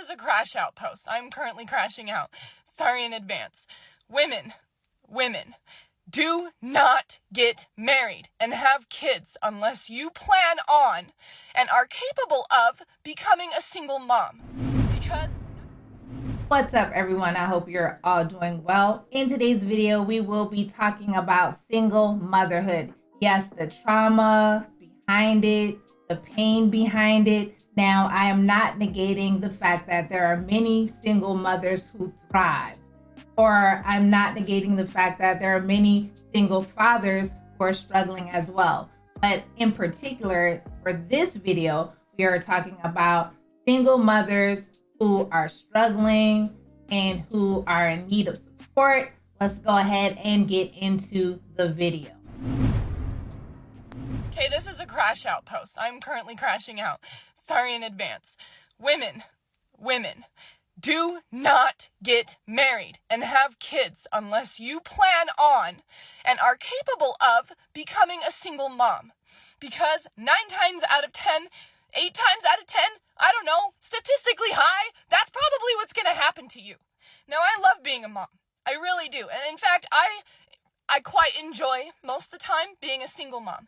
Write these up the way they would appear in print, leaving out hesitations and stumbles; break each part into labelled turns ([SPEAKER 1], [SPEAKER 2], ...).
[SPEAKER 1] is a crash out post. I'm currently crashing out. Sorry in advance. Women, do not get married and have kids unless you plan on and are capable of becoming a single mom. Because...
[SPEAKER 2] What's up, everyone? I hope you're all doing well. In today's video, we will be talking about single motherhood. Yes, the trauma behind it, the pain behind it. Now, I am not negating the fact that there are many single mothers who thrive, or I'm not negating the fact that there are many single fathers who are struggling as well. But in particular, for this video, we are talking about single mothers who are struggling and who are in need of support. Let's go ahead and get into the video.
[SPEAKER 1] Okay, this is a crash out post. I'm currently crashing out. Sorry in advance. Women, do not get married and have kids unless you plan on and are capable of becoming a single mom. Because 9 times out of 10, 8 times out of 10, I don't know, statistically high, that's probably what's going to happen to you. Now, I love being a mom. I really do. And in fact, I quite enjoy most of the time being a single mom.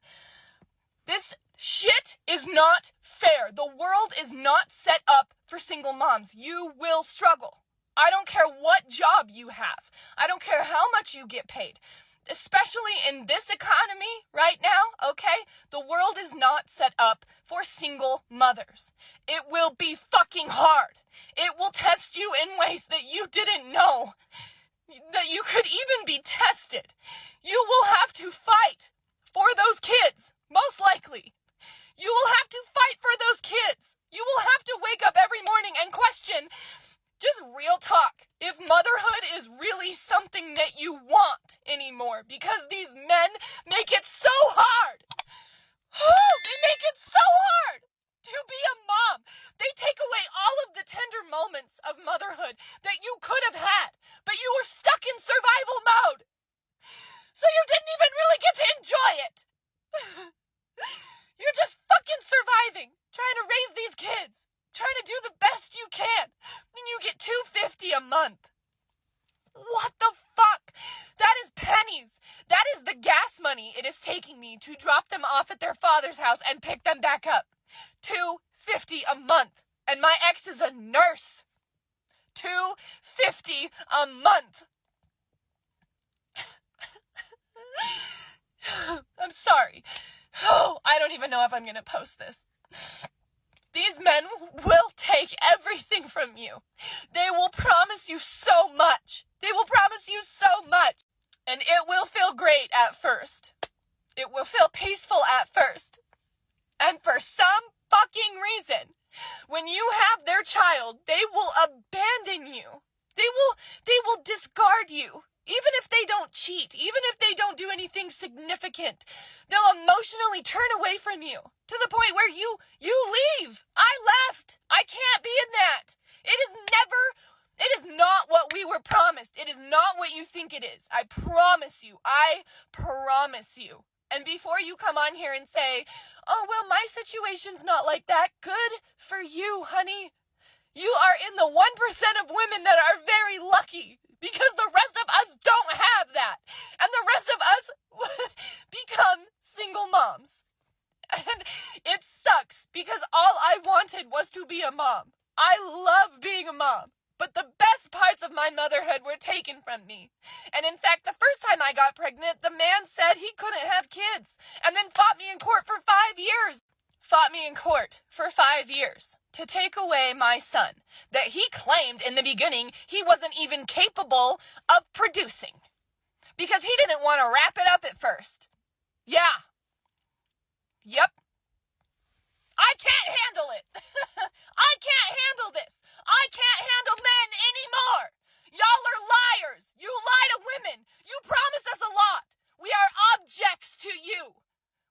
[SPEAKER 1] This shit is not fair. The world is not set up for single moms. You will struggle. I don't care what job you have. I don't care how much you get paid. Especially in this economy right now, okay? The world is not set up for single mothers. It will be fucking hard. It will test you in ways that you didn't know that you could even be tested. You will have to fight for those kids, most likely. You will have to fight for those kids. You will have to wake up every morning and question, just real talk, if motherhood is really something that you want anymore, because these men make it so hard. They make it so hard to be a mom. They take away all of the tender moments of motherhood that you could have had, but you were stuck in survival mode. So you didn't even really get to enjoy it. You're just fucking surviving, trying to raise these kids, trying to do the best you can, and you get $250 a month. What the fuck? That is pennies. That is the gas money it is taking me to drop them off at their father's house and pick them back up. $250 a month. And my ex is a nurse. $250 a month. I'm sorry. I don't even know if I'm going to post this. These men will take everything from you. They will promise you so much. They will promise you so much. And it will feel great at first. It will feel peaceful at first. And for some fucking reason, when you have their child, they will abandon you. They will discard you. Even if they don't cheat, even if they don't do anything significant, they'll emotionally turn away from you to the point where you leave. I left. I can't be in that. It is not what we were promised. It is not what you think it is. I promise you. I promise you. And before you come on here and say, oh, well, my situation's not like that. Good for you, honey. You are in the 1% of women that are very lucky. Because the rest of us don't have that. And the rest of us become single moms. And it sucks because all I wanted was to be a mom. I love being a mom. But the best parts of my motherhood were taken from me. And in fact, the first time I got pregnant, the man said he couldn't have kids. And then fought me in court for 5 years. Fought me in court for 5 years. To take away my son that he claimed in the beginning he wasn't even capable of producing. Because he didn't want to wrap it up at first. Yeah. Yep. I can't handle it. I can't handle this. I can't handle men anymore. Y'all are liars. You lie to women. You promise us a lot. We are objects to you.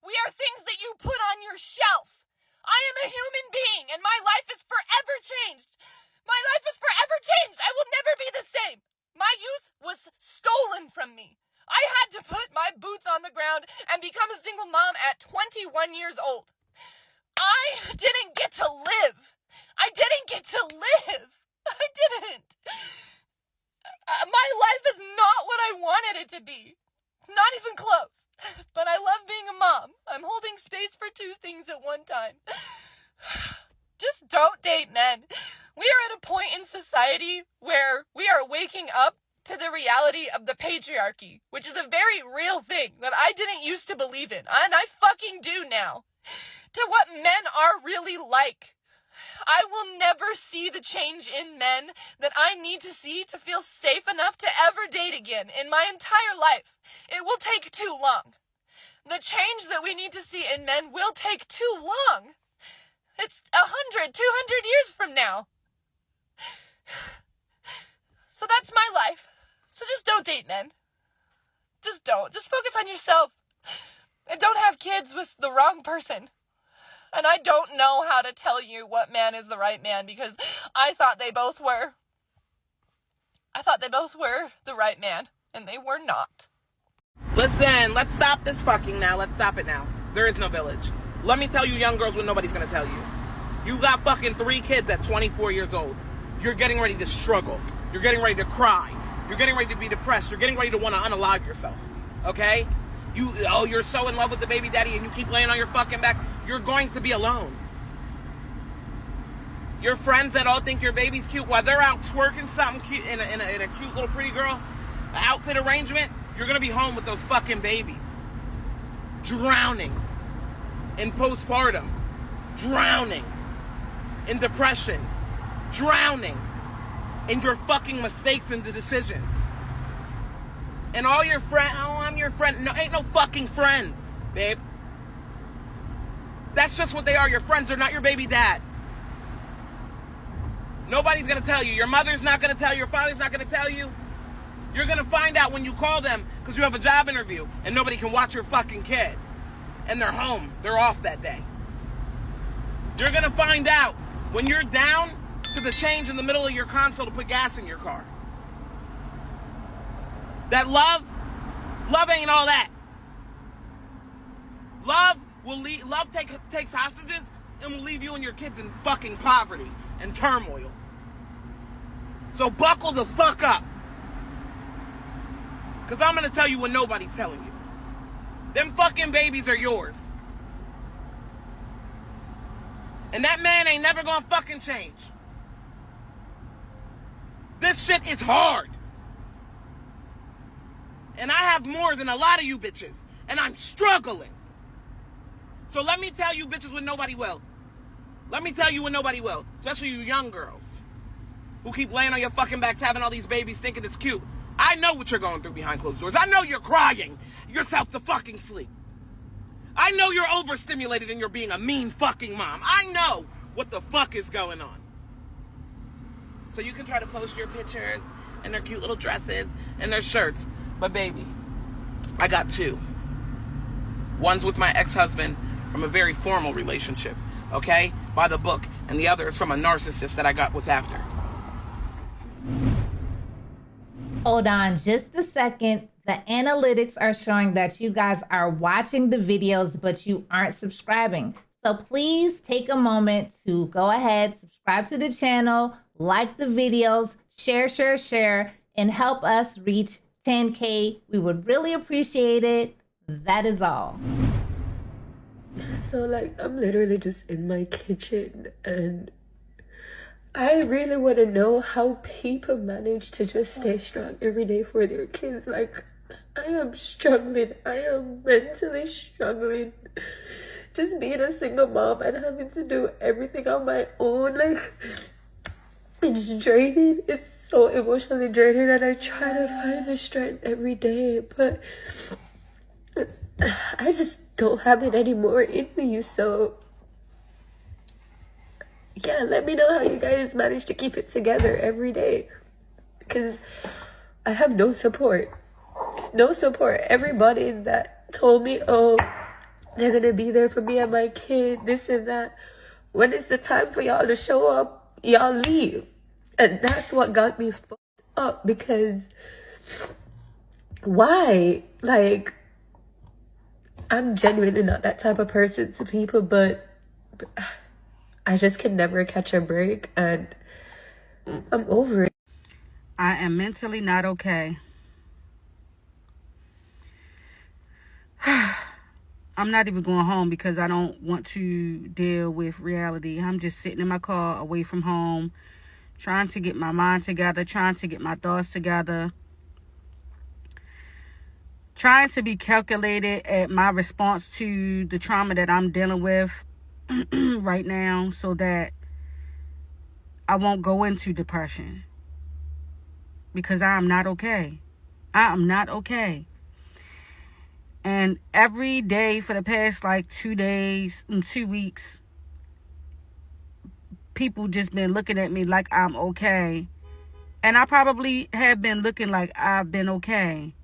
[SPEAKER 1] We are things that you put on your shelf. I am a human being, and my life is forever changed. My life is forever changed. I will never be the same. My youth was stolen from me. I had to put my boots on the ground and become a single mom at 21 years old. I didn't get to live. I didn't get to to live. I didn't. My life is not what I wanted it to be. Not even close. But I love being a mom. I'm holding space for two things at one time. Just don't date men. We are at a point in society where we are waking up to the reality of the patriarchy, which is a very real thing that I didn't used to believe in, and I fucking do now. To what men are really like. I will never see the change in men that I need to see to feel safe enough to ever date again in my entire life. It will take too long. The change that we need to see in men will take too long. It's 100, 200 years from now. So that's my life. So just don't date men. Just don't. Just focus on yourself. And don't have kids with the wrong person. And I don't know how to tell you what man is the right man because I thought they both were. I thought they both were the right man, and they were not.
[SPEAKER 3] Listen, let's stop this fucking now. Let's stop it now. There is no village. Let me tell you, young girls, what nobody's gonna tell you. You got fucking 3 kids at 24 years old. You're getting ready to struggle. You're getting ready to cry. You're getting ready to be depressed. You're getting ready to want to unalive yourself. Okay? You're so in love with the baby daddy and you keep laying on your fucking back. You're going to be alone. Your friends that all think your baby's cute, while they're out twerking something cute in a cute little pretty girl outfit arrangement, you're going to be home with those fucking babies. Drowning in postpartum. Drowning in depression. Drowning in your fucking mistakes and decisions. And all your friends, oh, I'm your friend. No, ain't no fucking friends, babe. That's just what they are. Your friends are not your baby dad. Nobody's going to tell you. Your mother's not going to tell you. Your father's not going to tell you. You're going to find out when you call them because you have a job interview and nobody can watch your fucking kid. And they're home. They're off that day. You're going to find out when you're down to the change in the middle of your console to put gas in your car. That love ain't all that. Love takes hostages and will leave you and your kids in fucking poverty and turmoil. So buckle the fuck up. Because I'm going to tell you what nobody's telling you. Them fucking babies are yours. And that man ain't never going to fucking change. This shit is hard. And I have more than a lot of you bitches. And I'm struggling. So let me tell you bitches what nobody will. Let me tell you what nobody will. Especially you young girls. Who keep laying on your fucking backs having all these babies thinking it's cute. I know what you're going through behind closed doors. I know you're crying yourself to fucking sleep. I know you're overstimulated and you're being a mean fucking mom. I know what the fuck is going on. So you can try to post your pictures and their cute little dresses and their shirts. But baby, I got 2. One's with my ex-husband from a very formal relationship, okay? By the book. And the other is from a narcissist that I got with after.
[SPEAKER 2] Hold on just a second. The analytics are showing that you guys are watching the videos, but you aren't subscribing. So please take a moment to go ahead, subscribe to the channel, like the videos, share, and help us reach 10K. We would really appreciate it. That is all.
[SPEAKER 4] So like I'm literally just in my kitchen and I really want to know how people manage to just stay strong every day for their kids. Like I am struggling. I am mentally struggling. Just being a single mom and having to do everything on my own. Like it's draining. It's so emotionally draining and I try to find the strength every day. But I just don't have it anymore in me. So yeah, let me know how you guys manage to keep it together every day. Because I have no support. No support. Everybody that told me, oh, they're going to be there for me and my kid, this and that. When it's the time for y'all to show up, y'all leave. And that's what got me fucked up. Because why? Like, I'm genuinely not that type of person to people, but I just can never catch a break. And I'm over it.
[SPEAKER 5] I am mentally not okay. I'm not even going home because I don't want to deal with reality. I'm just sitting in my car away from home, trying to get my mind together, trying to get my thoughts together, trying to be calculated at my response to the trauma that I'm dealing with right now so that I won't go into depression, because I am not okay. I am not okay. And every day for the past like 2 weeks, people just been looking at me like I'm okay. And I probably have been looking like I've been okay.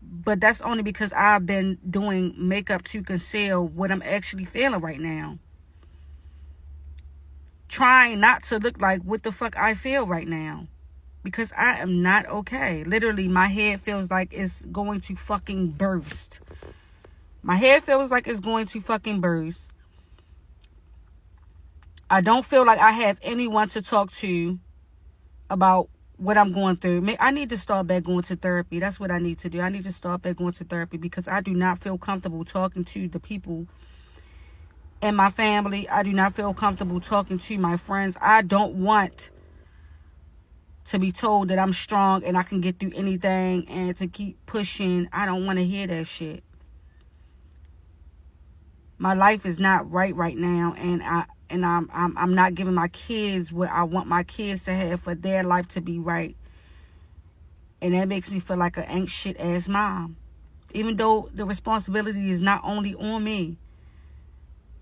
[SPEAKER 5] But that's only because I've been doing makeup to conceal what I'm actually feeling right now. Trying not to look like what the fuck I feel right now. Because I am not okay. Literally, my head feels like it's going to fucking burst. My head feels like it's going to fucking burst. I don't feel like I have anyone to talk to about what I'm going through. I need to start back going to therapy. That's what I need to do. I need to start back going to therapy because I do not feel comfortable talking to the people in my family. I do not feel comfortable talking to my friends. I don't want to be told that I'm strong and I can get through anything and to keep pushing. I don't want to hear that shit. My life is not right now, and I'm not giving my kids what I want my kids to have for their life to be right. And that makes me feel like an ain't shit ass mom. Even though the responsibility is not only on me.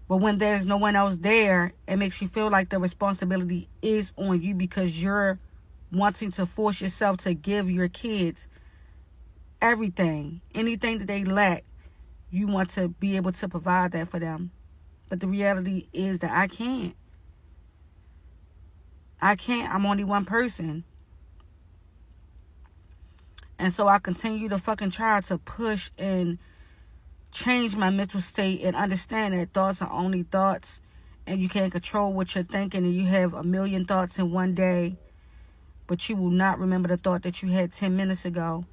[SPEAKER 5] But when there's no one else there, it makes you feel like the responsibility is on you because you're wanting to force yourself to give your kids everything. Anything that they lack, you want to be able to provide that for them. But the reality is that I can't. I'm only one person. And so I continue to fucking try to push and change my mental state and understand that thoughts are only thoughts and you can't control what you're thinking, and you have a million thoughts in one day, but you will not remember the thought that you had 10 minutes ago.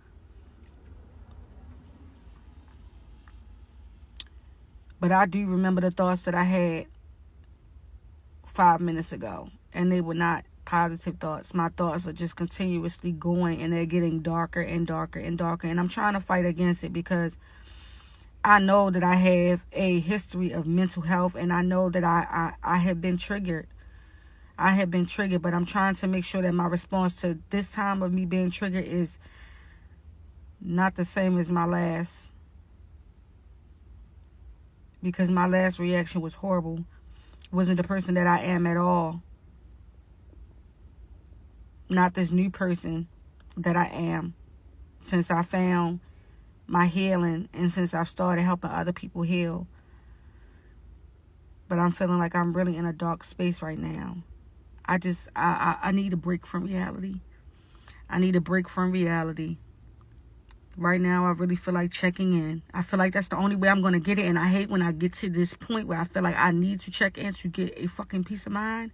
[SPEAKER 5] But I do remember the thoughts that I had 5 minutes ago. And they were not positive thoughts. My thoughts are just continuously going, and they're getting darker and darker and darker. And I'm trying to fight against it because I know that I have a history of mental health, and I know that I have been triggered. I have been triggered, but I'm trying to make sure that my response to this time of me being triggered is not the same as my last. Because my last reaction was horrible. Wasn't the person that I am at all. Not this new person that I am. Since I found my healing and since I've started helping other people heal. But I'm feeling like I'm really in a dark space right now. I need a break from reality. I need a break from reality. Right now, I really feel like checking in. I feel like that's the only way I'm going to get it. And I hate when I get to this point where I feel like I need to check in to get a fucking peace of mind.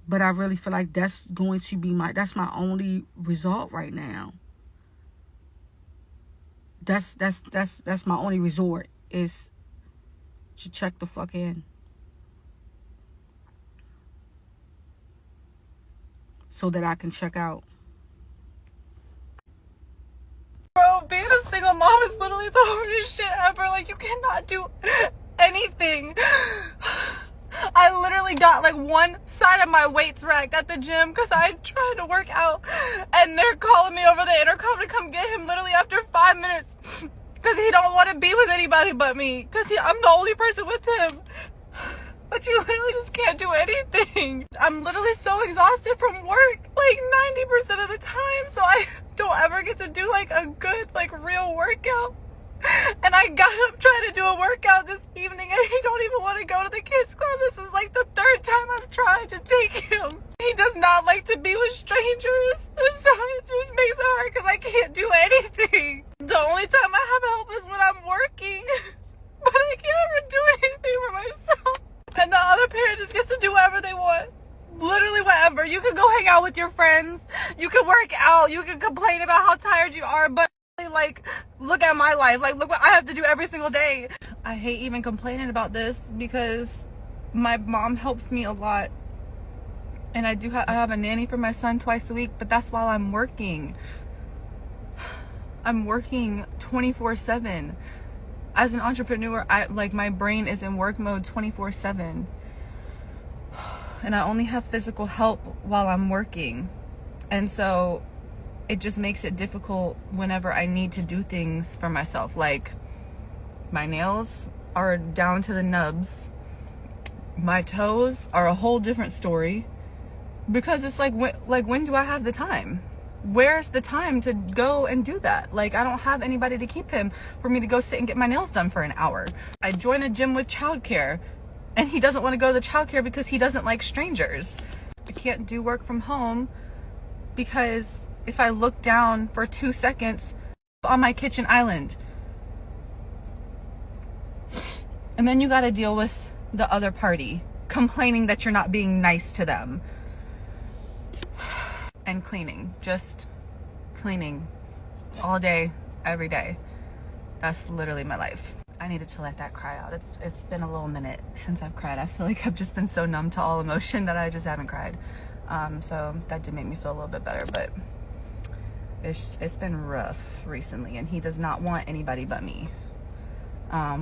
[SPEAKER 5] But I really feel like that's going to be that's my only result right now. That's my only resort is to check the fuck in. So that I can check out.
[SPEAKER 1] Bro, being a single mom is literally the hardest shit ever. Like, you cannot do anything. I literally got like one side of my weights racked at the gym because I tried to work out, and they're calling me over the intercom to come get him literally after 5 minutes because he don't want to be with anybody but me because I'm the only person with him. But you literally just can't do anything. I'm literally so exhausted from work like 90% of the time, so I don't ever get to do like a good like real workout. And I got up trying to do a workout this evening, and he don't even want to go to the kids club. This is like the 3rd time I've tried to take him. He does not like to be with strangers, so it just makes it hard because I can't do anything. The only time I have help is when I'm working, but I can't ever do anything for myself. And the other parent just gets to do whatever they want.
[SPEAKER 6] You could go hang out with your friends. You could work out. You could complain about how tired you are. But like, look at my life. Like, look what I have to do every single day. I hate even complaining about this because my mom helps me a lot. And I have a nanny for my son twice a week, but that's while I'm working. I'm working 24/7. As an entrepreneur, my brain is in work mode 24/7. And I only have physical help while I'm working. And so it just makes it difficult whenever I need to do things for myself. Like, my nails are down to the nubs. My toes are a whole different story. Because it's like, when do I have the time? Where's the time to go and do that? Like, I don't have anybody to keep him for me to go sit and get my nails done for an hour. I join a gym with childcare, and he doesn't want to go to the childcare because he doesn't like strangers. I can't do work from home because if I look down for 2 seconds on my kitchen island, and then you got to deal with the other party complaining that you're not being nice to them. And cleaning, just cleaning all day, every day. That's literally my life. I needed to let that cry out. It's been a little minute since I've cried. I feel like I've just been so numb to all emotion that I just haven't cried. So that did make me feel a little bit better, but it's been rough recently, and he does not want anybody but me,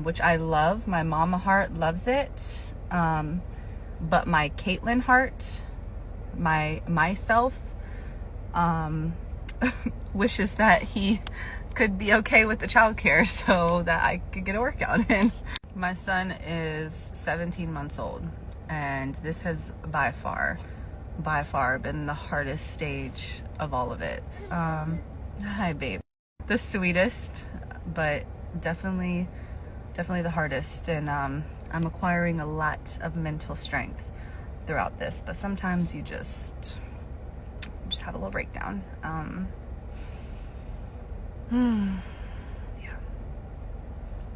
[SPEAKER 6] which I love. My mama heart loves it, but my Caitlin heart, myself, wishes that he could be okay with the childcare so that I could get a workout in. My son is 17 months old, and this has by far been the hardest stage of all of it. Hi babe. The sweetest, but definitely the hardest, and I'm acquiring a lot of mental strength throughout this, but sometimes you just have a little breakdown. Yeah,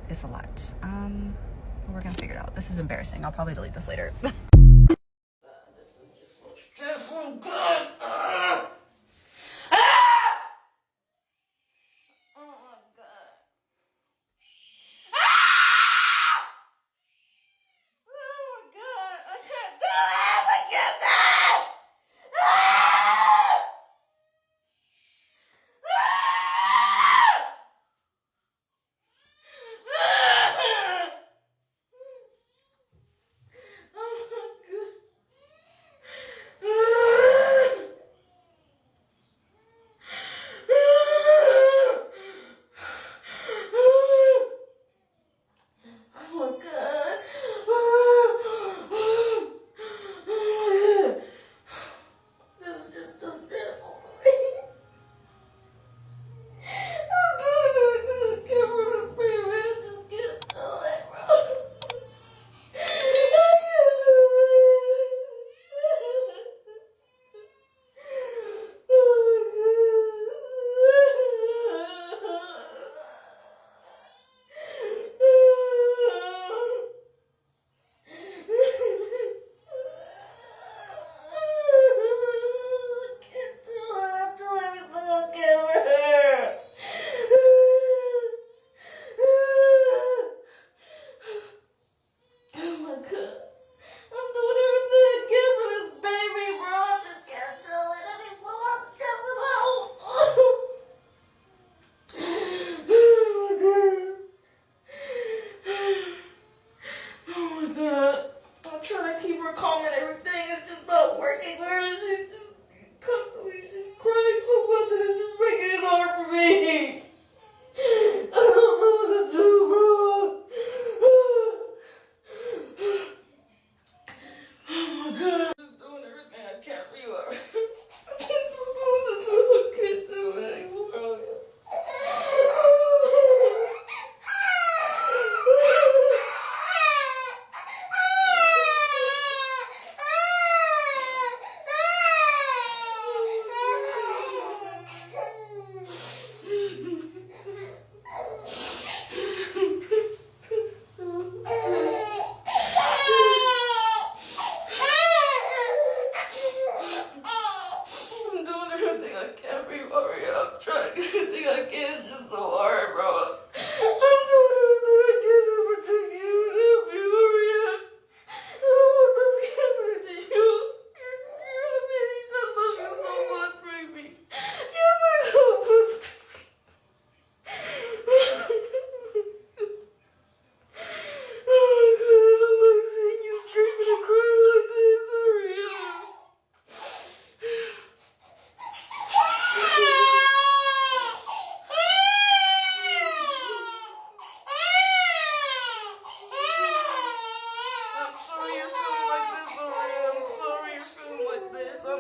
[SPEAKER 6] it's a lot. But we're gonna figure it out. This is embarrassing. I'll probably delete this later.
[SPEAKER 3] This is just so stressful. God. Oh my God. Oh my God. I can't do this. I can't do it.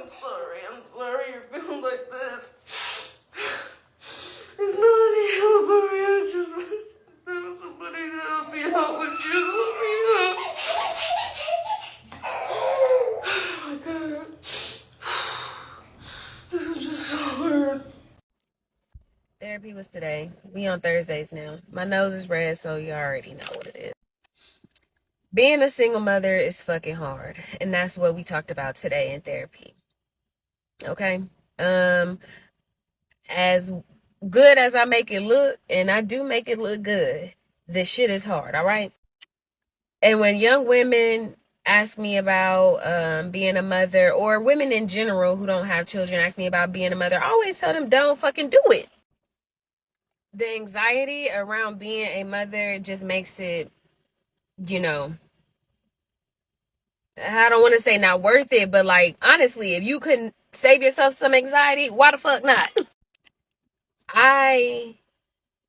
[SPEAKER 3] I'm sorry you're feeling like this. It's not any help, Maria. I just wish there was somebody to help me out with you, Maria. Oh my God. This is just so hard.
[SPEAKER 7] Therapy was today. We on Thursdays now. My nose is red, so you already know what it is. Being a single mother is fucking hard, and that's what we talked about today in therapy. Okay? As good as I make it look, and I do make it look good, this shit is hard, all right? And when young women ask me about being a mother, or women in general who don't have children ask me about being a mother, I always tell them, don't fucking do it. The anxiety around being a mother just makes it, you know, I don't want to say not worth it, but like, honestly, if you couldn't save yourself some anxiety, why the fuck not? I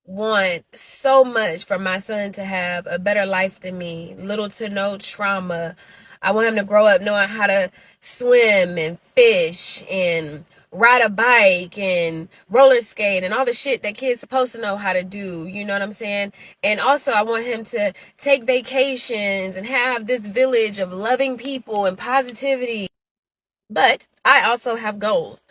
[SPEAKER 7] want so much for my son to have a better life than me, little to no trauma. I want him to grow up knowing how to swim and fish and ride a bike and roller skate and all the shit that kids supposed to know how to do, you know what I'm saying? And also I want him to take vacations and have this village of loving people and positivity. But I also have goals.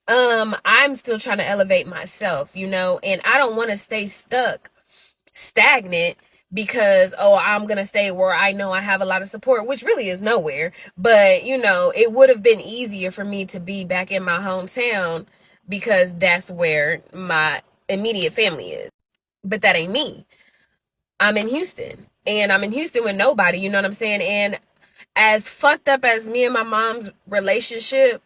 [SPEAKER 7] I'm still trying to elevate myself, you know, and I don't want to stay stagnant because, oh, I'm going to stay where I know I have a lot of support, which really is nowhere. But, you know, it would have been easier for me to be back in my hometown because that's where my immediate family is. But that ain't me. I'm in Houston, and I'm in Houston with nobody, you know what I'm saying? And as fucked up as me and my mom's relationship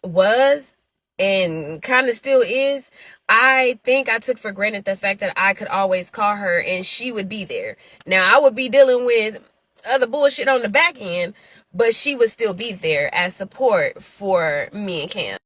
[SPEAKER 7] was, and kind of still is, I think I took for granted the fact that I could always call her and she would be there. Now, I would be dealing with other bullshit on the back end, but she would still be there as support for me and Cam.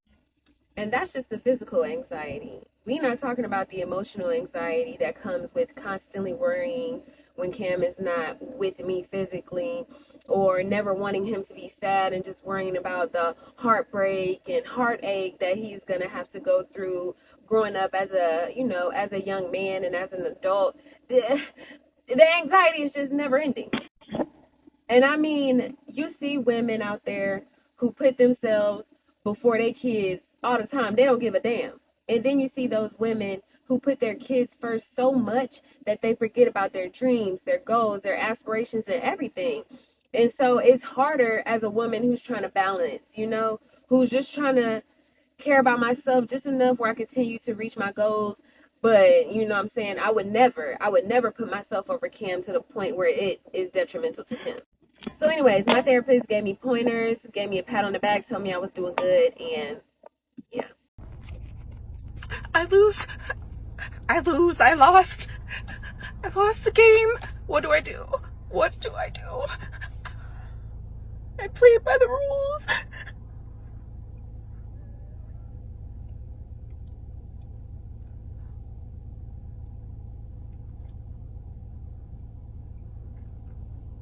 [SPEAKER 7] And that's just the physical anxiety. We're not talking about the emotional anxiety that comes with constantly worrying when Cam is not with me physically, or never wanting him to be sad and just worrying about the heartbreak and heartache that he's going to have to go through growing up as a, you know, as a young man and as an adult. The anxiety is just never ending. And I mean, you see women out there who put themselves before their kids all the time. They don't give a damn. And then you see those women who put their kids first so much that they forget about their dreams, their goals, their aspirations, and everything. And so it's harder as a woman who's trying to balance, you know, who's just trying to care about myself just enough where I continue to reach my goals. But, you know what I'm saying, I would never put myself over Cam to the point where it is detrimental to him. So anyways, my therapist gave me pointers, gave me a pat on the back, told me I was doing good, and yeah.
[SPEAKER 6] I lost. I lost the game. What do I do? What do I do? I played by the rules.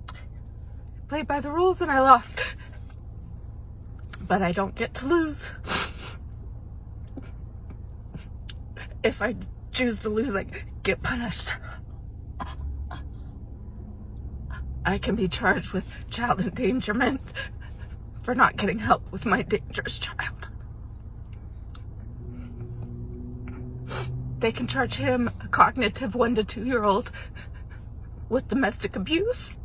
[SPEAKER 6] I played by the rules and I lost. But I don't get to lose. If I choose to lose, I get punished. I can be charged with child endangerment for not getting help with my dangerous child. They can charge him, a cognitive 1 to 2 year old, with domestic abuse.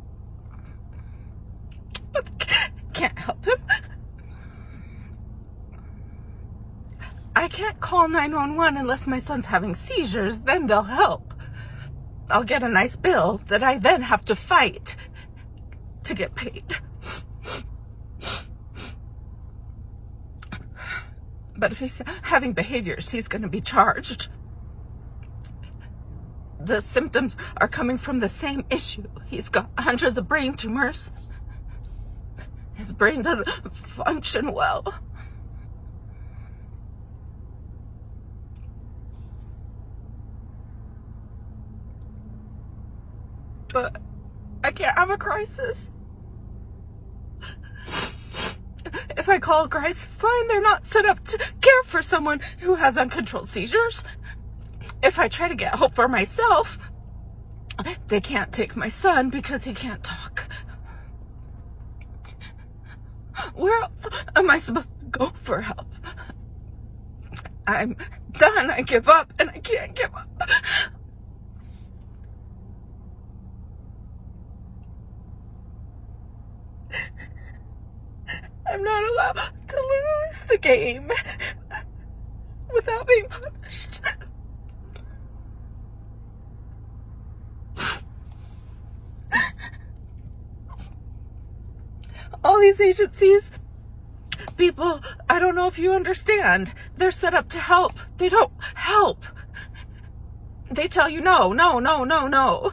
[SPEAKER 6] But can't help him. I can't call 911 unless my son's having seizures, then they'll help. I'll get a nice bill that I then have to fight to get paid. But if he's having behaviors, he's going to be charged. The symptoms are coming from the same issue. He's got hundreds of brain tumors. His brain doesn't function well. But I can't have a crisis. If I call a crisis line, they're not set up to care for someone who has uncontrolled seizures. If I try to get help for myself, they can't take my son because he can't talk. Where else am I supposed to go for help? I'm done. I give up, and I can't give up. I'm not allowed to lose the game without being punished. All these agencies, people, I don't know if you understand, they're set up to help. They don't help. They tell you no, no, no, no, no.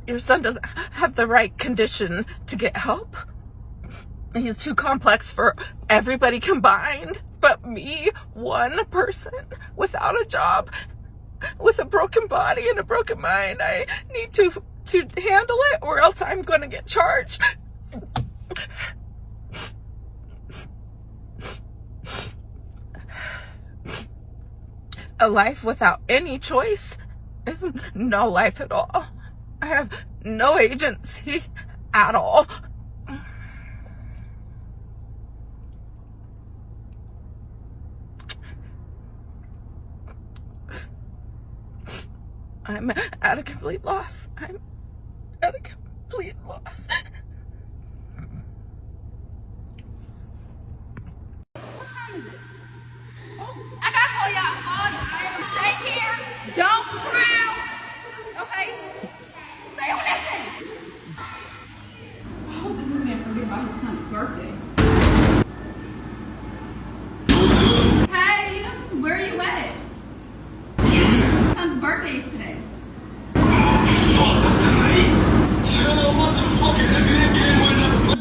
[SPEAKER 6] Your son doesn't have the right condition to get help. He's too complex for everybody combined. But me, one person, without a job, with a broken body and a broken mind, I need to handle it, or else I'm gonna get charged. A life without any choice is no life at all. I have no agency at all. I'm at a complete loss. I'm at a complete loss.
[SPEAKER 8] I gotta call y'all. Stay here. Don't drown. Okay? Stay on that thing. I hope this man forget about his son's birthday. Hey, where are you at? His son's birthday is today.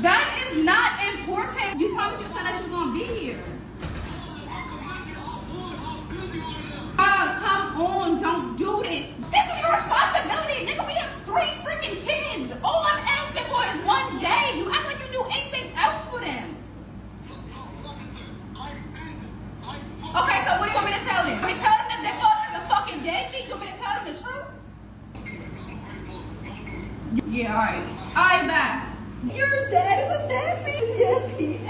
[SPEAKER 8] That is not important. You promised your son that you was gonna be here. Come on, don't do this. This is your responsibility, nigga. We have 3 freaking kids. All I'm asking for is one day. You act like you do anything else for them. Okay, so what do you want me to tell them? Want me to tell them that their father is a fucking deadbeat? You want me to tell them the truth? Yeah, alright. Alright, bye. Your dad is a deadbeat? Yes, he is.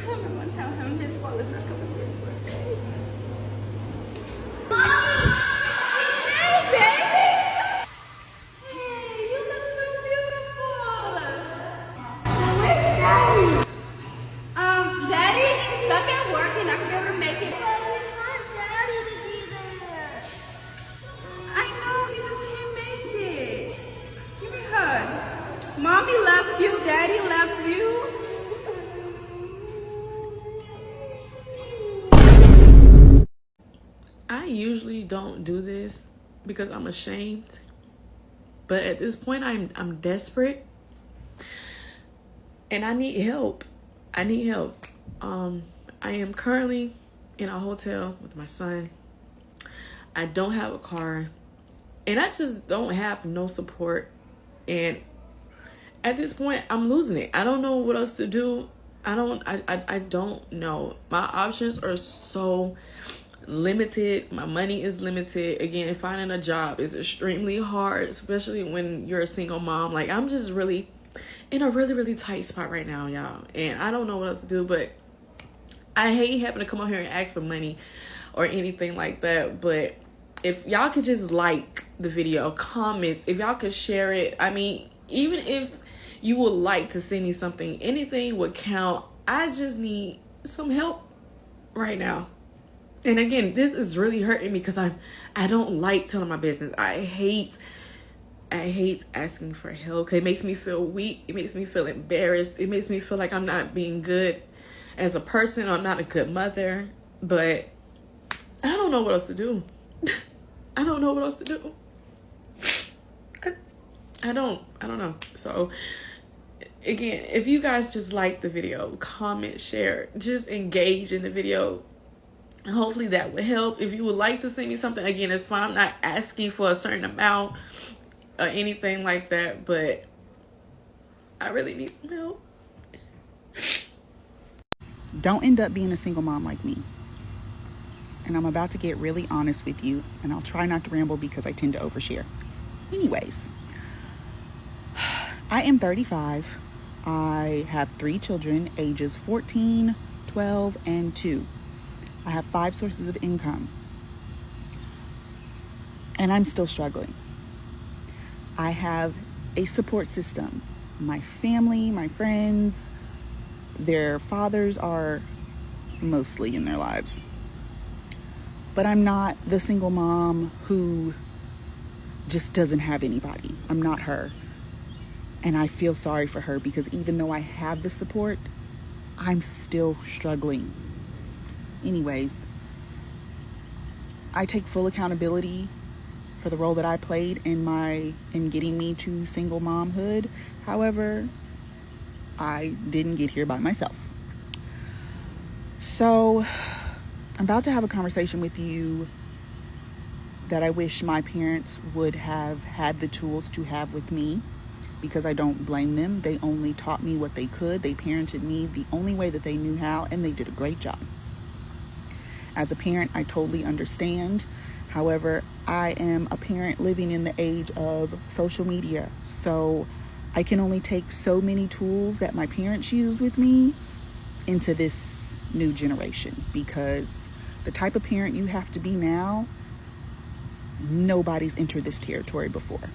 [SPEAKER 8] I'm gonna tell him his father's not coming for his birthday. Hey, baby! Hey, you look so beautiful. Where's Daddy? Daddy is stuck at work and not gonna be able to make it. But we want Daddy to be there. I know, he just can't make it. Give me a hug. Mommy loves you, Daddy loves you.
[SPEAKER 9] I usually don't do this because I'm ashamed, but at this point I'm desperate and I need help. I need help. I am currently in a hotel with my son. I don't have a car and I just don't have no support, and at this point I'm losing it. I don't know what else to do. I don't know. My options are so limited. My money is limited. Again, finding a job is extremely hard, especially when you're a single mom. Like, I'm just really in a really tight spot right now, y'all, and I don't know what else to do. But I hate having to come up here and ask for money or anything like that. But if y'all could just like the video, comments, if y'all could share it, I mean, even if you would like to send me something, anything would count. I just need some help right now. And again, this is really hurting me because I don't like telling my business. I hate asking for help. It makes me feel weak. It makes me feel embarrassed. It makes me feel like I'm not being good as a person. I'm not a good mother. But I don't know what else to do. I don't know what else to do. I don't know. So again, if you guys just like the video, comment, share, just engage in the video. Hopefully that would help. If you would like to send me something, again, it's fine. I'm not asking for a certain amount or anything like that, but I really need some help.
[SPEAKER 10] Don't end up being a single mom like me. And I'm about to get really honest with you, and I'll try not to ramble because I tend to overshare. Anyways, I am 35. I have 3 children, ages 14, 12, and 2. I have 5 sources of income. And I'm still struggling. I have a support system. My family, my friends, their fathers are mostly in their lives. But I'm not the single mom who just doesn't have anybody. I'm not her. And I feel sorry for her because even though I have the support, I'm still struggling. Anyways, I take full accountability for the role that I played in getting me to single momhood. However, I didn't get here by myself. So I'm about to have a conversation with you that I wish my parents would have had the tools to have with me, because I don't blame them. They only taught me what they could. They parented me the only way that they knew how, and they did a great job. As a parent, I totally understand. However, I am a parent living in the age of social media, so I can only take so many tools that my parents used with me into this new generation, because the type of parent you have to be now, nobody's entered this territory before.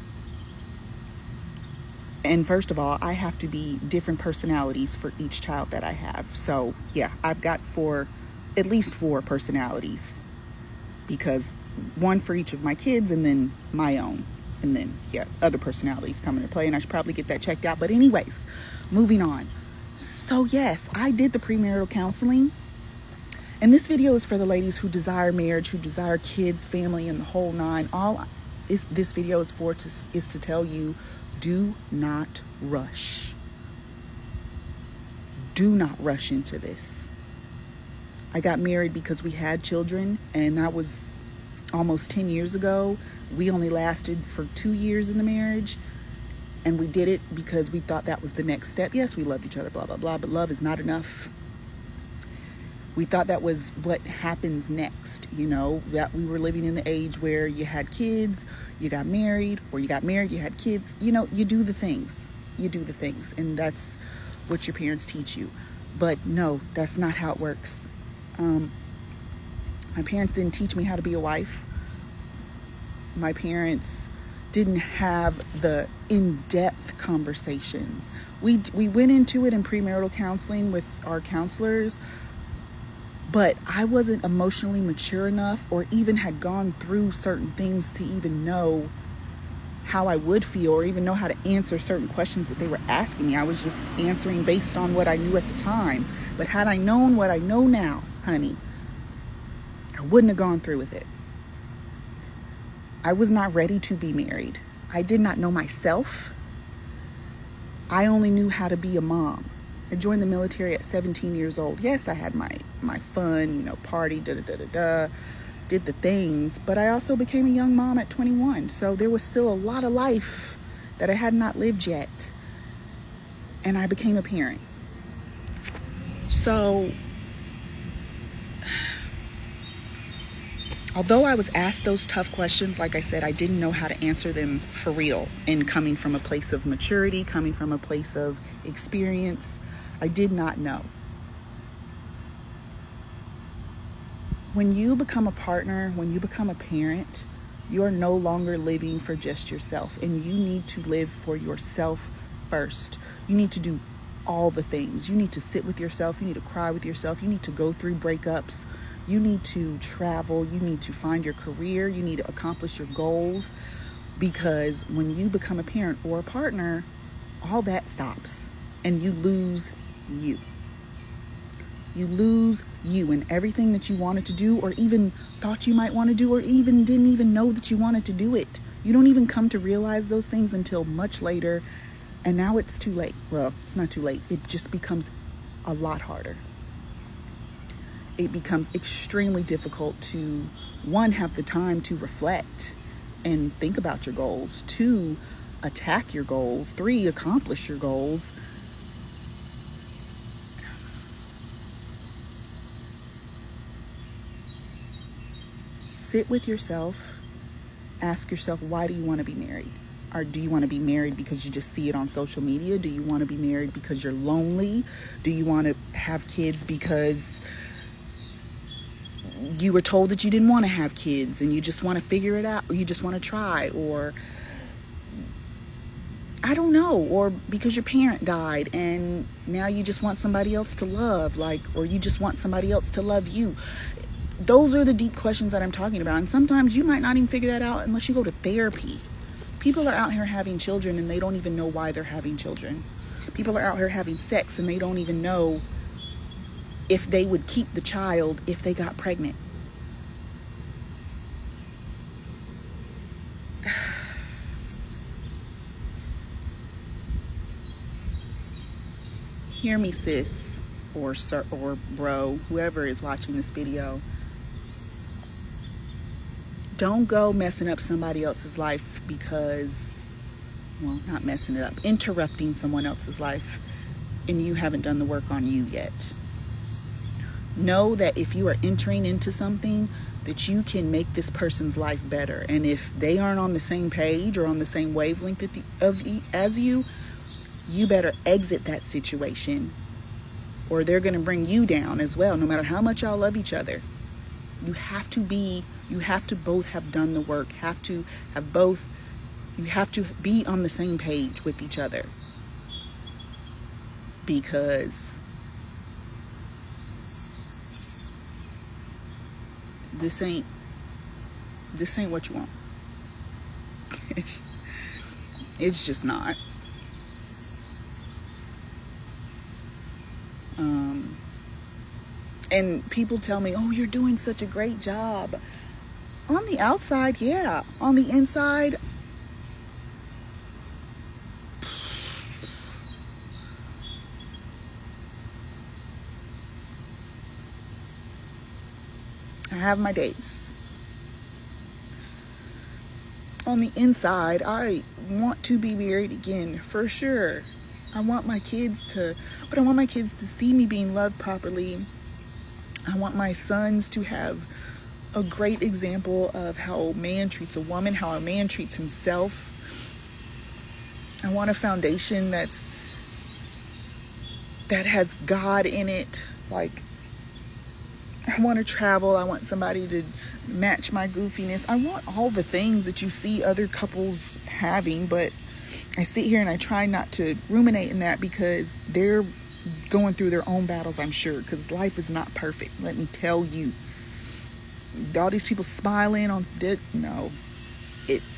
[SPEAKER 10] And first of all, I have to be different personalities for each child that I have. So yeah, I've got at least 4 personalities, because one for each of my kids and then my own. And then, yeah, other personalities come into play, and I should probably get that checked out. But anyways, moving on. So yes, I did the premarital counseling. And this video is for the ladies who desire marriage, who desire kids, family, and the whole nine. This video is for is to tell you, do not rush. Do not rush into this. I got married because we had children, and that was almost 10 years ago. We only lasted for 2 years in the marriage, and we did it because we thought that was the next step. Yes, we loved each other, blah, blah, blah, but love is not enough. We thought that was what happens next, that we were living in the age where you had kids, you got married, or you got married, you had kids. You do the things. You do the things, and that's what your parents teach you. But no, that's not how it works. My parents didn't teach me how to be a wife. My parents didn't have the in-depth conversations. We went into it in premarital counseling with our counselors, but I wasn't emotionally mature enough, or even had gone through certain things to even know how I would feel, or even know how to answer certain questions that they were asking me. I was just answering based on what I knew at the time. But had I known what I know now, honey, I wouldn't have gone through with it. I was not ready to be married. I did not know myself. I only knew how to be a mom. I joined the military at 17 years old. Yes, I had my fun, party, did the things, but I also became a young mom at 21. So there was still a lot of life that I had not lived yet. And I became a parent. So although I was asked those tough questions, like I said, I didn't know how to answer them for real. And coming from a place of maturity, coming from a place of experience, I did not know. When you become a partner, when you become a parent, you are no longer living for just yourself, and you need to live for yourself first. You need to do all the things. You need to sit with yourself. You need to cry with yourself. You need to go through breakups. You need to travel. You need to find your career. You need to accomplish your goals, because when you become a parent or a partner, all that stops and you lose you. You lose you and everything that you wanted to do, or even thought you might want to do, or even didn't even know that you wanted to do it. You don't even come to realize those things until much later, and now it's too late. Well, it's not too late. It just becomes a lot harder. It becomes extremely difficult to, one, have the time to reflect and think about your goals. 2, attack your goals. 3, accomplish your goals. Sit with yourself. Ask yourself, why do you want to be married? Or do you want to be married because you just see it on social media? Do you want to be married because you're lonely? Do you want to have kids because you were told that you didn't want to have kids and you just want to figure it out, or you just want to try, or I don't know, or because your parent died and now you just want somebody else to love, like, or you just want somebody else to love you? Those are the deep questions that I'm talking about. And sometimes you might not even figure that out unless you go to therapy. People are out here having children and they don't even know why they're having children. People are out here having sex and they don't even know if they would keep the child if they got pregnant. Hear me, sis, or sir, or bro, whoever is watching this video. Don't go messing up somebody else's life because, well, not messing it up, interrupting someone else's life, and you haven't done the work on you yet. Know that if you are entering into something, that you can make this person's life better. And if they aren't on the same page or on the same wavelength as you, you better exit that situation, or they're going to bring you down as well, no matter how much y'all love each other. You have to both have done the work, you have to be on the same page with each other, because this ain't what you want. It's just not. And people tell me, oh, you're doing such a great job. On the outside, yeah. On the inside, I have my days. On the inside, I want to be married again, for sure. I want my kids to see me being loved properly. I want my sons to have a great example of how a man treats a woman, how a man treats himself. I want a foundation that has God in it. Like, I want to travel. I want somebody to match my goofiness. I want all the things that you see other couples having, but I sit here and I try not to ruminate in that because they're going through their own battles, I'm sure, because life is not perfect. Let me tell you. All these people smiling on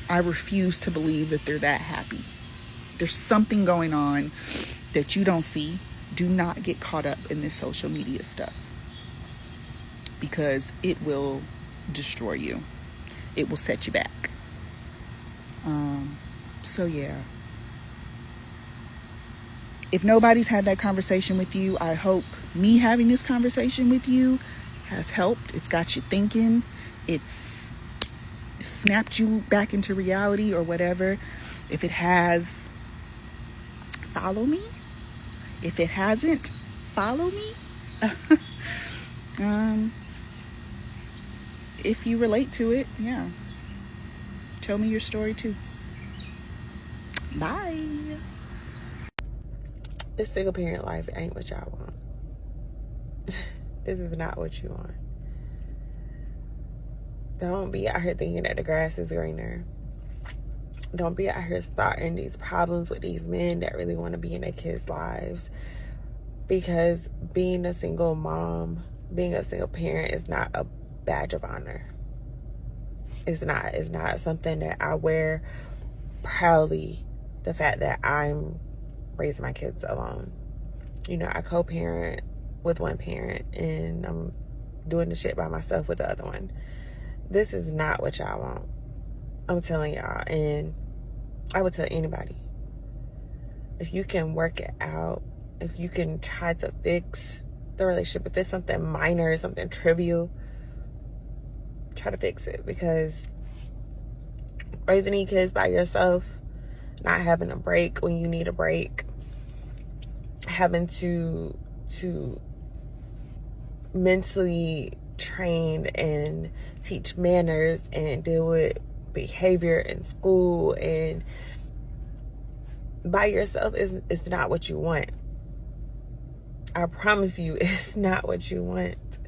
[SPEAKER 10] I refuse to believe that they're that happy. There's something going on that you don't see. Do not get caught up in this social media stuff, because it will destroy you. It will set you back. So yeah. If nobody's had that conversation with you, I hope me having this conversation with you has helped. It's got you thinking. It's snapped you back into reality or whatever. If it has, follow me. If it hasn't, follow me. If you relate to it, yeah. Tell me your story too. Bye.
[SPEAKER 11] This single parent life ain't what y'all want. This is not what you want. Don't be out here thinking that the grass is greener. Don't be out here starting these problems with these men that really want to be in their kids' lives. Because being a single mom, being a single parent is not a badge of honor. It's not something that I wear proudly, the fact that I'm raising my kids alone. You know, I co-parent with one parent and I'm doing the shit by myself with the other one. This is not what y'all want. I'm telling y'all, and I would tell anybody, if you can work it out, if you can try to fix the relationship, if it's something minor, something trivial, try to fix it, because raising these kids by yourself, not having a break when you need a break, having to mentally train and teach manners and deal with behavior in school and by yourself is not what you want. I promise you, it's not what you want.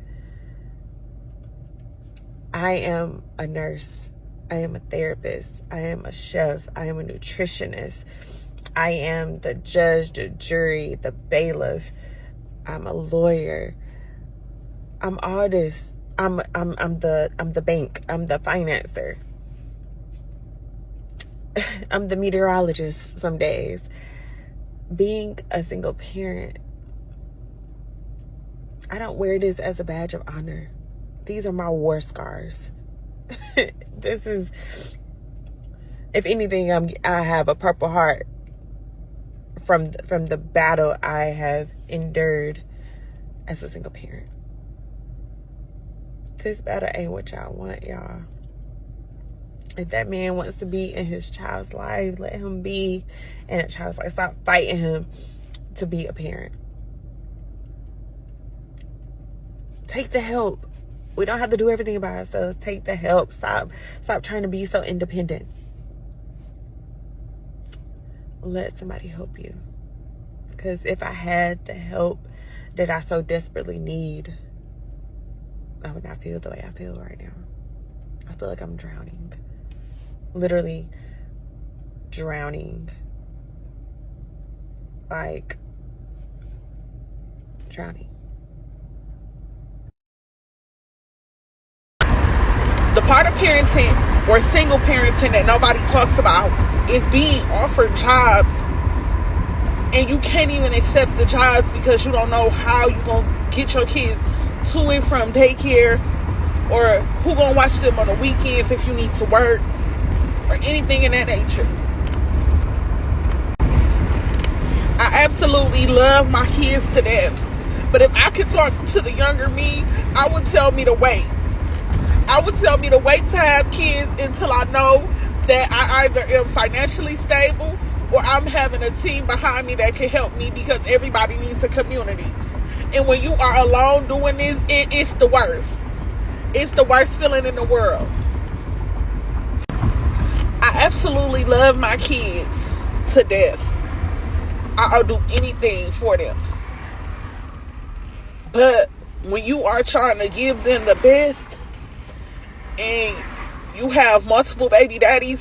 [SPEAKER 11] I am a nurse. I am a therapist. I am a chef. I am a nutritionist. I am the judge, the jury, the bailiff. I'm a lawyer. I'm all this. I'm the bank. I'm the financer. I'm the meteorologist some days. Being a single parent, I don't wear this as a badge of honor. These are my war scars. This is, if anything, I have a Purple Heart from the battle I have endured as a single parent. This battle ain't what y'all want, y'all. If that man wants to be in his child's life, let him be in a child's life. Stop fighting him to be a parent. Take the help. We don't have to do everything by ourselves. Take the help. Stop trying to be so independent. Let somebody help you. Because if I had the help that I so desperately need, I would not feel the way I feel right now. I feel like I'm drowning. Literally drowning. Like drowning.
[SPEAKER 3] The part of parenting or single parenting that nobody talks about is being offered jobs and you can't even accept the jobs because you don't know how you gonna get your kids to and from daycare, or who gonna watch them on the weekends if you need to work, or anything in that nature. I absolutely love my kids to death, but if I could talk to the younger me, I would tell me to wait. I would tell me to wait to have kids until I know that I either am financially stable or I'm having a team behind me that can help me, because everybody needs a community. And when you are alone doing this, it's the worst. It's the worst feeling in the world. I absolutely love my kids to death. I'll do anything for them. But when you are trying to give them the best and you have multiple baby daddies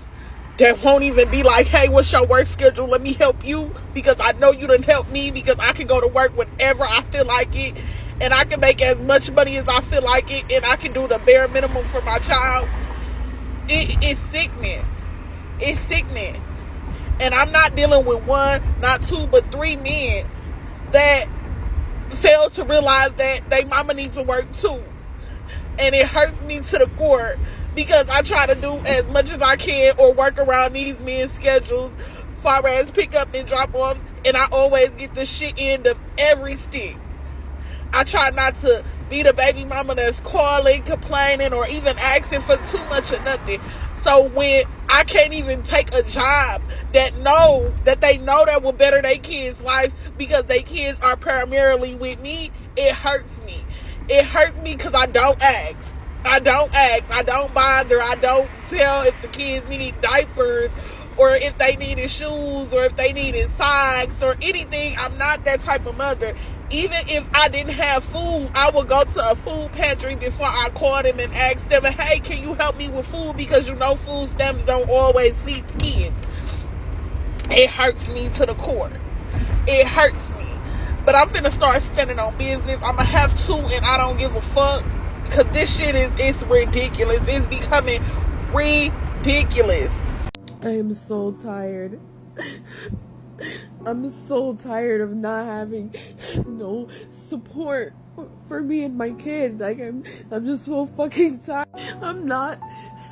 [SPEAKER 3] that won't even be like, hey, what's your work schedule? Let me help you because I know you done help me, because I can go to work whenever I feel like it and I can make as much money as I feel like it and I can do the bare minimum for my child. It's sickening. It's sickening. And I'm not dealing with one, not two, but three men that fail to realize that they mama needs to work too. And it hurts me to the core because I try to do as much as I can or work around these men's schedules, far as pick up and drop off, and I always get the shit end of every stick. I try not to be the baby mama that's calling, complaining, or even asking for too much or nothing. So when I can't even take a job that they know that will better their kids' life because their kids are primarily with me, it hurts me. It hurts me because I don't ask. I don't bother. I don't tell if the kids need diapers or if they needed shoes or if they needed socks or anything. I'm not that type of mother. Even if I didn't have food, I would go to a food pantry before I called them and asked them, hey, can you help me with food? Because you know food stamps don't always feed the kids. It hurts me to the core. It hurts me. But I'm finna start standing on business. I'm gonna have to, and I don't give a fuck. Because this shit it's ridiculous. It's becoming ridiculous.
[SPEAKER 9] I am so tired. I'm so tired of not having no support for me and my kid. Like I'm just so fucking tired. I'm not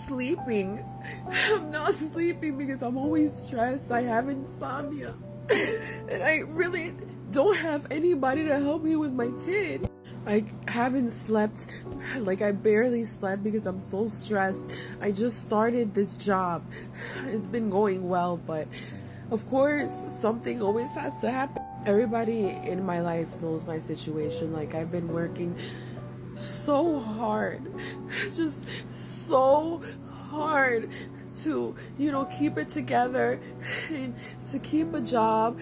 [SPEAKER 9] sleeping. I'm not sleeping because I'm always stressed. I have insomnia. And I really don't have anybody to help me with my kid. I haven't slept, like I barely slept because I'm so stressed. I just started this job. It's been going well, but Of course, something always has to happen. Everybody in my life knows my situation. Like, I've been working so hard, just so hard to, you know, keep it together and to keep a job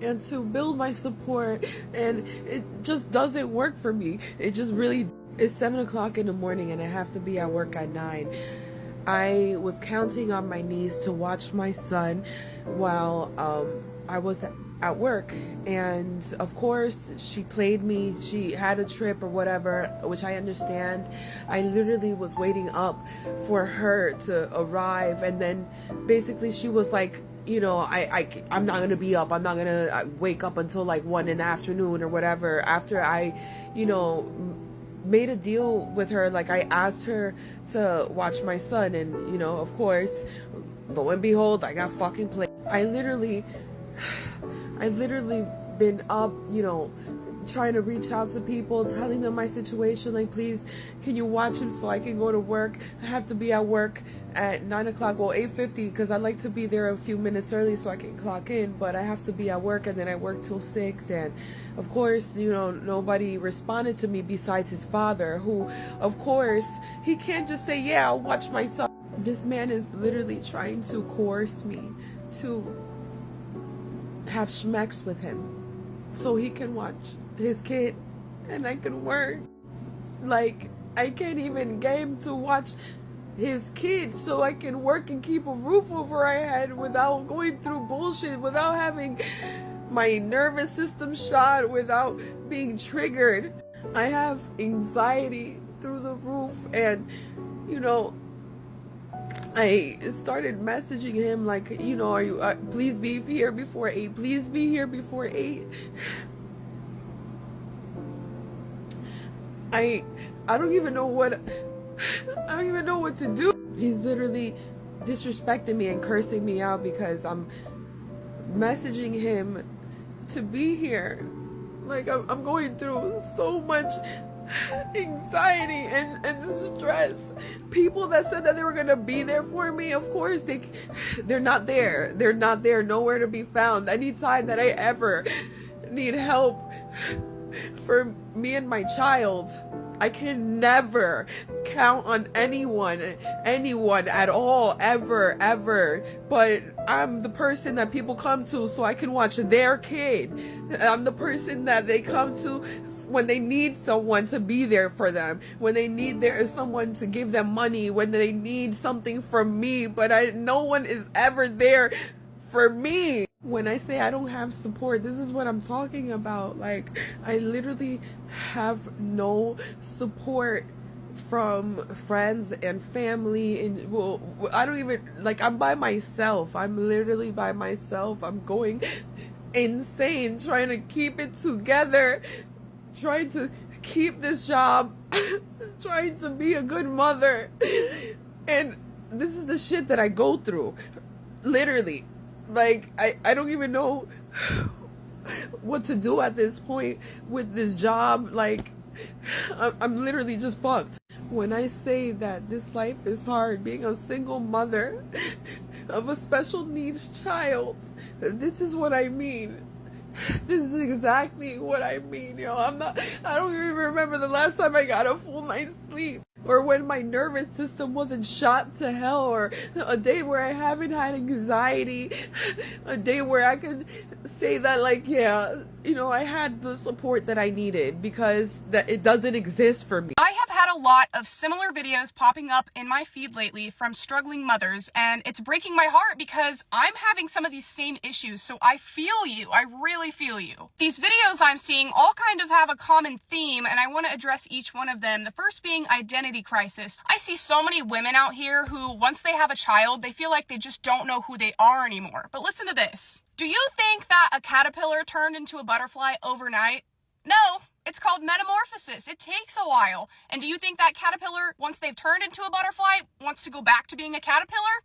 [SPEAKER 9] and to build my support, and it just doesn't work for me. It just really, it's 7 o'clock in the morning and I have to be at work at 9. I was counting on my niece to watch my son while I was at work, and of course she played me. She had a trip or whatever, which I understand. I literally was waiting up for her to arrive, and then basically she was like, you know, I'm not gonna be up, I'm not gonna wake up until like 1 in the afternoon or whatever, after I, you know, made a deal with her. Like, I asked her to watch my son, and you know, of course, lo and behold, I got fucking played. I literally been up, you know, trying to reach out to people, telling them my situation, like, please, can you watch him so I can go to work? I have to be at work at 9 o'clock, well, 8:50, because I like to be there a few minutes early so I can clock in, but I have to be at work, and then I work till 6, and of course, you know, nobody responded to me besides his father, who, of course, he can't just say, yeah, I'll watch my son. This man is literally trying to coerce me to have schmecks with him so he can watch his kid and I can work. Like, I can't even get him to watch his kid so I can work and keep a roof over my head without going through bullshit, without having my nervous system shot, without being triggered. I have anxiety through the roof, and you know, I started messaging him like, you know, are you please be here before 8, please be here before 8. I don't even know what to do. He's literally disrespecting me and cursing me out because I'm messaging him to be here. Like, I'm going through so much anxiety and stress. People that said that they were gonna be there for me, of course they're not there. They're not there, nowhere to be found. Anytime that I ever need help for me and my child, I can never count on anyone at all, ever. But I'm the person that people come to so I can watch their kid. I'm the person that they come to when they need someone to be there for them, when they need someone to give them money, when they need something from me, but no one is ever there for me. When I say I don't have support, this is what I'm talking about. Like, I literally have no support from friends and family, and well, I don't even, like, I'm by myself. I'm literally by myself. I'm going insane trying to keep it together, trying to keep this job, trying to be a good mother, and this is the shit that I go through, literally. Like, I don't even know what to do at this point with this job. Like, I'm literally just fucked. When I say that this life is hard, being a single mother of a special needs child, this is what I mean. This is exactly what I mean, yo. I don't even remember the last time I got a full night's sleep, or when my nervous system wasn't shot to hell, or a day where I haven't had anxiety, a day where I could say that, like, yeah, you know, I had the support that I needed, because that it doesn't exist for me.
[SPEAKER 6] I have had a lot of similar videos popping up in my feed lately from struggling mothers, and it's breaking my heart because I'm having some of these same issues, so I feel you. I really feel you. These videos I'm seeing all kind of have a common theme, and I want to address each one of them. The first being identity crisis. I see so many women out here who, once they have a child, they feel like they just don't know who they are anymore. But listen to this. Do you think that a caterpillar turned into a butterfly overnight? No. It's called metamorphosis. It takes a while. And do you think that caterpillar, once they've turned into a butterfly, wants to go back to being a caterpillar?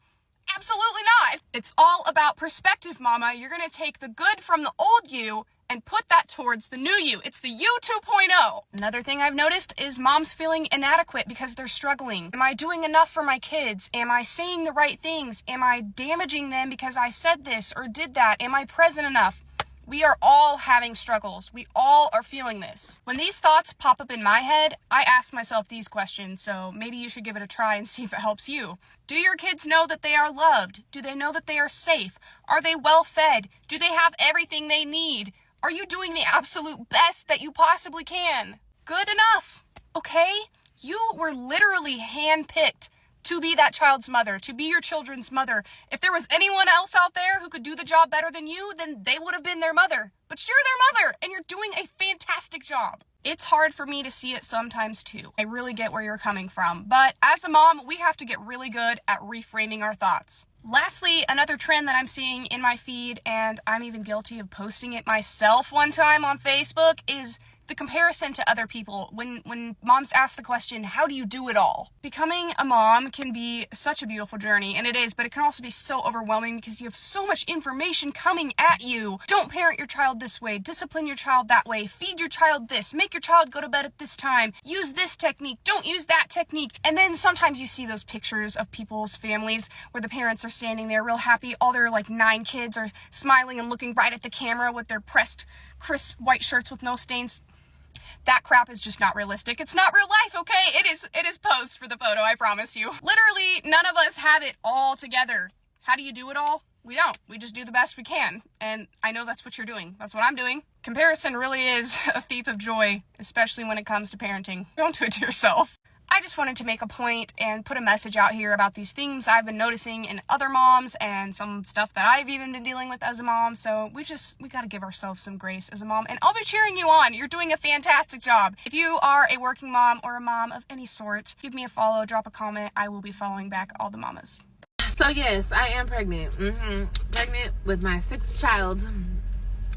[SPEAKER 6] Absolutely not. It's all about perspective, mama. You're going to take the good from the old you and put that towards the new you. It's the you 2.0. Another thing I've noticed is moms feeling inadequate because they're struggling. Am I doing enough for my kids? Am I saying the right things? Am I damaging them because I said this or did that? Am I present enough? We are all having struggles. We all are feeling this. When these thoughts pop up in my head, I ask myself these questions, so maybe you should give it a try and see if it helps you. Do your kids know that they are loved? Do they know that they are safe? Are they well fed? Do they have everything they need? Are you doing the absolute best that you possibly can? Good enough, okay? You were literally handpicked to be that child's mother, to be your children's mother. If there was anyone else out there who could do the job better than you, then they would have been their mother. But you're their mother, and you're doing a fantastic job. It's hard for me to see it sometimes too. I really get where you're coming from. But as a mom, we have to get really good at reframing our thoughts. Lastly, another trend that I'm seeing in my feed, and I'm even guilty of posting it myself one time on Facebook, is the comparison to other people. When moms ask the question, how do you do it all? Becoming a mom can be such a beautiful journey, and it is, but it can also be so overwhelming because you have so much information coming at you. Don't parent your child this way, discipline your child that way, feed your child this, make your child go to bed at this time, use this technique, don't use that technique. And then sometimes you see those pictures of people's families where the parents are standing there real happy, all their like 9 kids are smiling and looking right at the camera with their pressed, crisp white shirts with no stains. That crap is just not realistic. It's not real life, okay? It is posed for the photo, I promise you. Literally, none of us have it all together. How do you do it all? We don't. We just do the best we can. And I know that's what you're doing. That's what I'm doing. Comparison really is a thief of joy, especially when it comes to parenting. Don't do it to yourself. I just wanted to make a point and put a message out here about these things I've been noticing in other moms and some stuff that I've even been dealing with as a mom. So we got to give ourselves some grace as a mom, and I'll be cheering you on. You're doing a fantastic job. If you are a working mom or a mom of any sort, give me a follow, drop a comment. I will be following back all the mamas.
[SPEAKER 12] So yes, I am pregnant. Pregnant with my 6th child.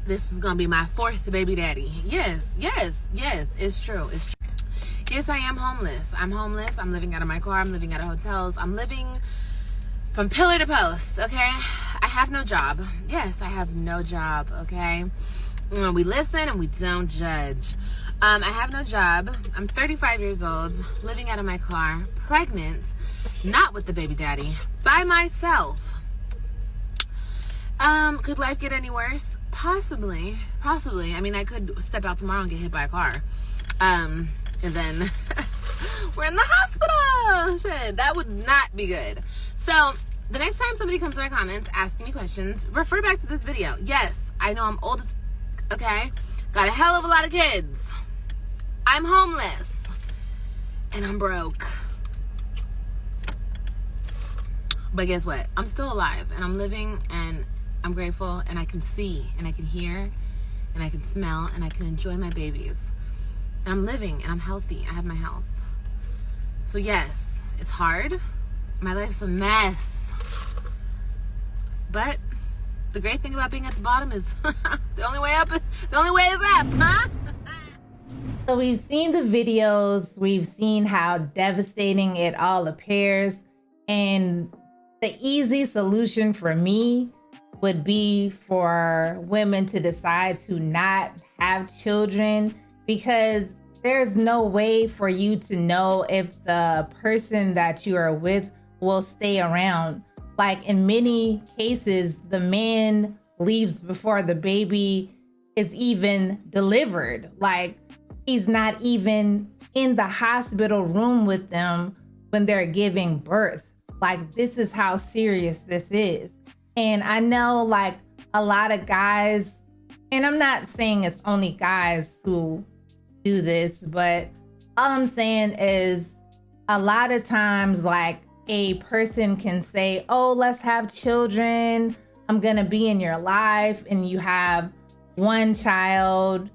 [SPEAKER 12] This is gonna be my 4th baby daddy. Yes, it's true. Yes, I am homeless. I'm homeless. I'm living out of my car. I'm living out of hotels. I'm living from pillar to post, okay? I have no job. Yes, I have no job, okay? We listen and we don't judge. I have no job. I'm 35 years old, living out of my car, pregnant, not with the baby daddy, by myself. Could life get any worse? Possibly. I mean, I could step out tomorrow and get hit by a car. And then we're in the hospital. Shit, that would not be good. So the next time somebody comes to my comments asking me questions, refer back to this video. Yes, I know I'm old as, okay? Got a hell of a lot of kids. I'm homeless. And I'm broke. But guess what? I'm still alive and I'm living and I'm grateful and I can see and I can hear and I can smell and I can enjoy my babies. And I'm living and I'm healthy. I have my health. So yes, it's hard. My life's a mess. But the great thing about being at the bottom is the only way up is up, huh?
[SPEAKER 2] So we've seen the videos, we've seen how devastating it all appears, and the easy solution for me would be for women to decide to not have children, because there's no way for you to know if the person that you are with will stay around. Like in many cases, the man leaves before the baby is even delivered. Like he's not even in the hospital room with them when they're giving birth. Like this is how serious this is. And I know like a lot of guys, and I'm not saying it's only guys who do this, but all I'm saying is a lot of times like a person can say, oh, let's have children, I'm gonna be in your life, and you have one child,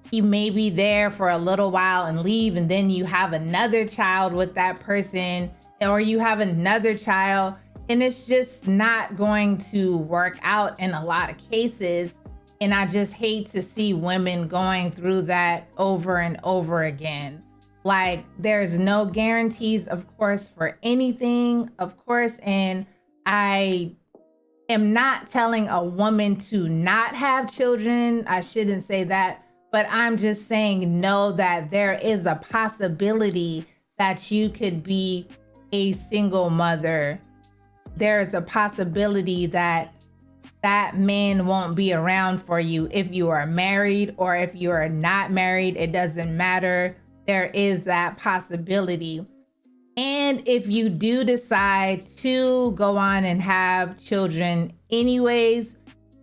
[SPEAKER 2] you may be there for a little while and leave, and then you have another child with that person, or you have another child, and it's just not going to work out in a lot of cases. And I just hate to see women going through that over and over again. Like there's no guarantees, of course, for anything, of course. And I am not telling a woman to not have children. I shouldn't say that, but I'm just saying know that there is a possibility that you could be a single mother. There is a possibility that that man won't be around for you if you are married or if you are not married. It doesn't matter. There is that possibility. And if you do decide to go on and have children anyways,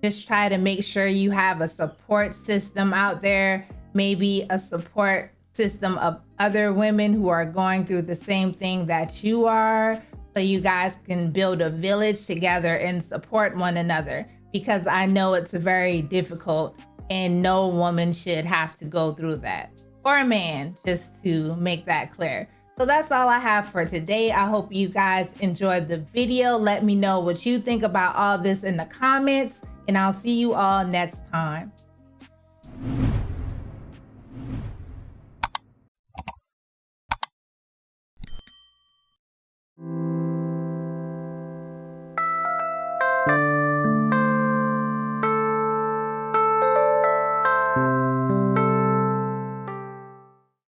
[SPEAKER 2] just try to make sure you have a support system out there, maybe a support system of other women who are going through the same thing that you are, so you guys can build a village together and support one another, because I know it's very difficult and no woman should have to go through that, or a man, just to make that clear. So that's all I have for today. I hope you guys enjoyed the video. Let me know what you think about all this in the comments, and I'll see you all next time.